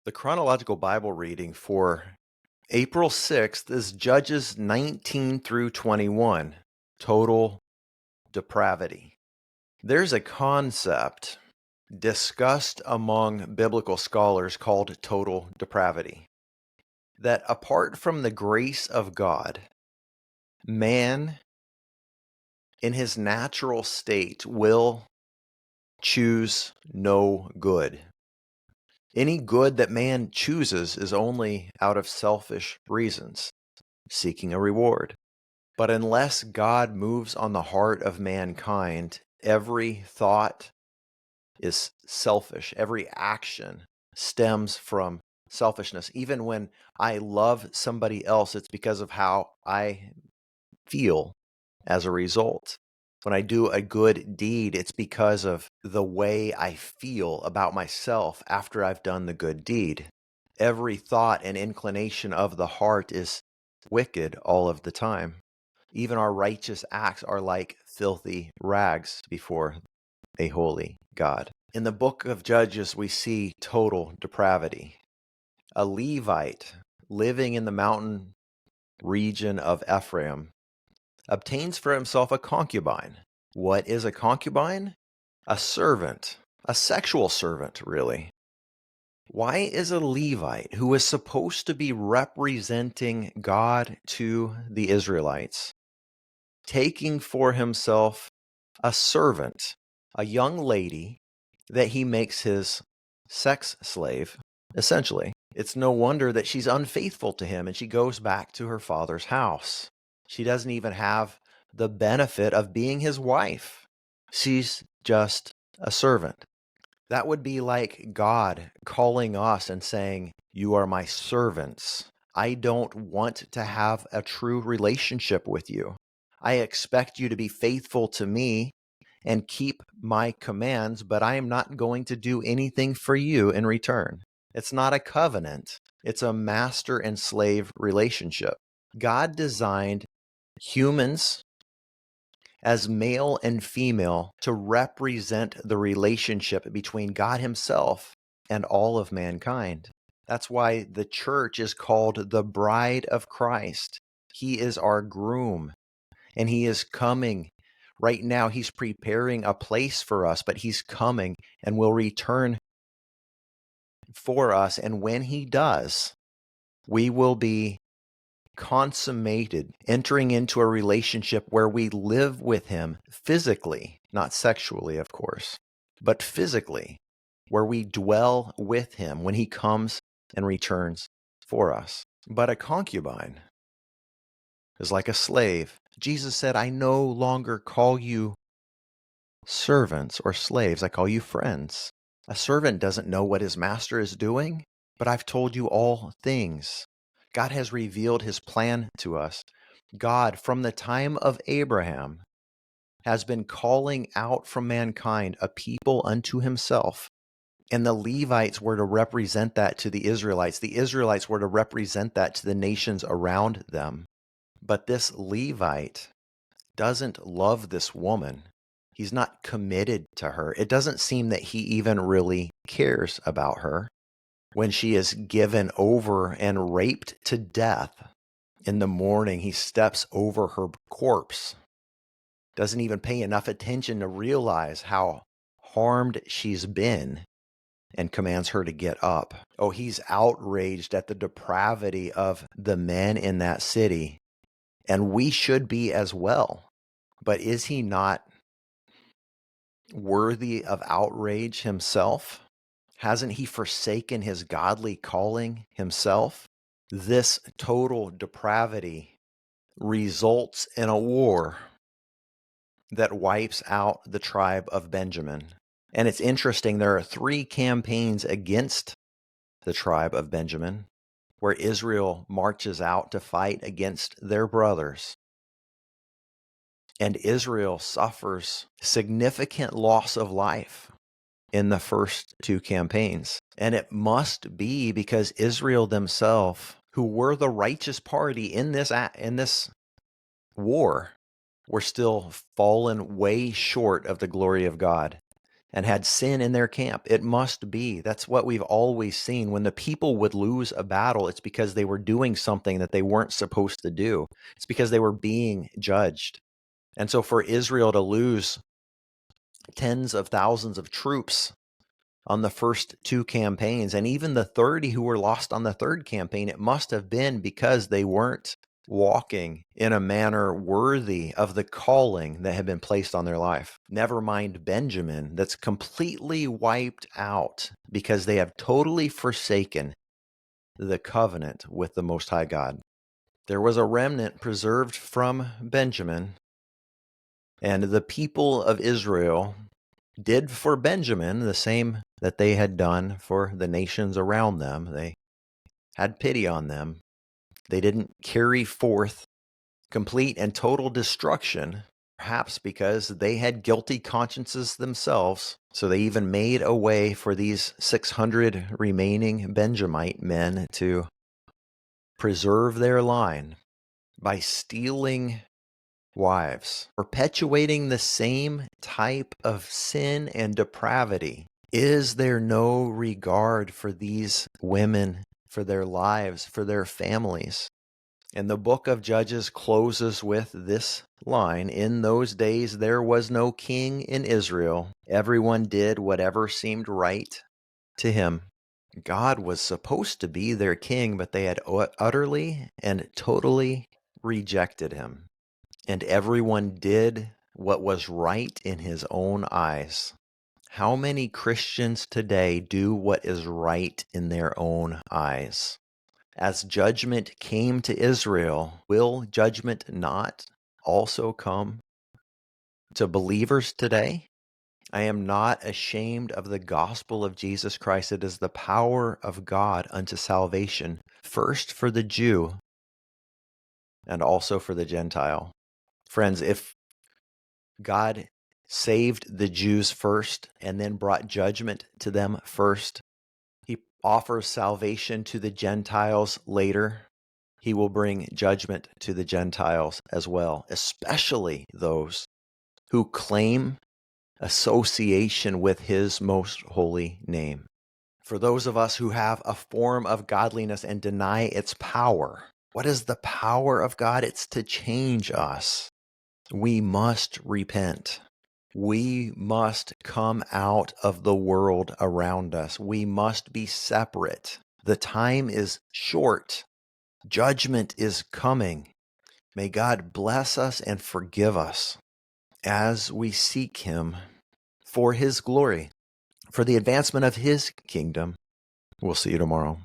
The chronological Bible reading for April 6th is Judges 19 through 21, total depravity. There's a concept discussed among biblical scholars called total depravity, that apart from the grace of God, man in his natural state will choose no good. Any good that man chooses is only out of selfish reasons, seeking a reward. But unless God moves on the heart of mankind, every thought is selfish. Every action stems from selfishness. Even when I love somebody else, it's because of how I feel as a result. When I do a good deed, it's because of the way I feel about myself after I've done the good deed. Every thought and inclination of the heart is wicked all of the time. Even our righteous acts are like filthy rags before a holy God. In the book of Judges, we see total depravity. A Levite living in the mountain region of Ephraim obtains for himself a concubine. What is a concubine? A servant, a sexual servant, really. Why is a Levite, who is supposed to be representing God to the Israelites, taking for himself a servant, a young lady that he makes his sex slave, essentially? It's no wonder that she's unfaithful to him and she goes back to her father's house. She doesn't even have the benefit of being his wife. She's just a servant. That would be like God calling us and saying, "You are my servants. I don't want to have a true relationship with you. I expect you to be faithful to me and keep my commands, but I am not going to do anything for you in return." It's not a covenant. It's a master and slave relationship. God designed humans as male and female to represent the relationship between God himself and all of mankind. That's why the church is called the bride of Christ. He is our groom, and he is coming. Right now, he's preparing a place for us, but he's coming and will return for us. And when he does, we will be consummated, entering into a relationship where we live with him physically, not sexually, of course, but physically, where we dwell with him when he comes and returns for us. But a concubine is like a slave. Jesus said, "I no longer call you servants or slaves, I call you friends." A servant doesn't know what his master is doing, but I've told you all things. God has revealed his plan to us. God, from the time of Abraham, has been calling out from mankind a people unto himself. And the Levites were to represent that to the Israelites. The Israelites were to represent that to the nations around them. But this Levite doesn't love this woman. He's not committed to her. It doesn't seem that he even really cares about her. When she is given over and raped to death, in the morning he steps over her corpse. Doesn't even pay enough attention to realize how harmed she's been and commands her to get up. Oh, he's outraged at the depravity of the men in that city, and we should be as well. But is he not worthy of outrage himself? Hasn't he forsaken his godly calling himself? This total depravity results in a war that wipes out the tribe of Benjamin. And it's interesting, there are 3 campaigns against the tribe of Benjamin where Israel marches out to fight against their brothers. And Israel suffers significant loss of life in the first 2 campaigns. And it must be because Israel themselves, who were the righteous party in this war, were still fallen way short of the glory of God. and had sin in their camp. It must be. That's what we've always seen. When the people would lose a battle, it's because they were doing something that they weren't supposed to do. It's because they were being judged. And so for Israel to lose tens of thousands of troops on the first two campaigns, and even the 30 who were lost on the third campaign, it must have been because they weren't walking in a manner worthy of the calling that had been placed on their life. Never mind Benjamin, that's completely wiped out because they have totally forsaken the covenant with the Most High God. There was a remnant preserved from Benjamin, and the people of Israel did for Benjamin the same that they had done for the nations around them. They had pity on them. They didn't carry forth complete and total destruction, perhaps because they had guilty consciences themselves. So they even made a way for these 600 remaining Benjamite men to preserve their line by stealing wives, perpetuating the same type of sin and depravity. Is there no regard for these women, for their lives, for their families? And the book of Judges closes with this line: in those days there was no king in Israel. Everyone did whatever seemed right to him. God was supposed to be their king, but they had utterly and totally rejected him. And everyone did what was right in his own eyes. How many Christians today do what is right in their own eyes? As judgment came to Israel, will judgment not also come to believers today? I am not ashamed of the gospel of Jesus Christ. It is the power of God unto salvation, first for the Jew and also for the Gentile. Friends, if God saved the Jews first and then brought judgment to them first, he offers salvation to the Gentiles later. He will bring judgment to the Gentiles as well, especially those who claim association with his most holy name. For those of us who have a form of godliness and deny its power, what is the power of God? It's to change us. We must repent. We must come out of the world around us. We must be separate. The time is short. Judgment is coming. May God bless us and forgive us as we seek him for his glory, for the advancement of his kingdom. We'll see you tomorrow.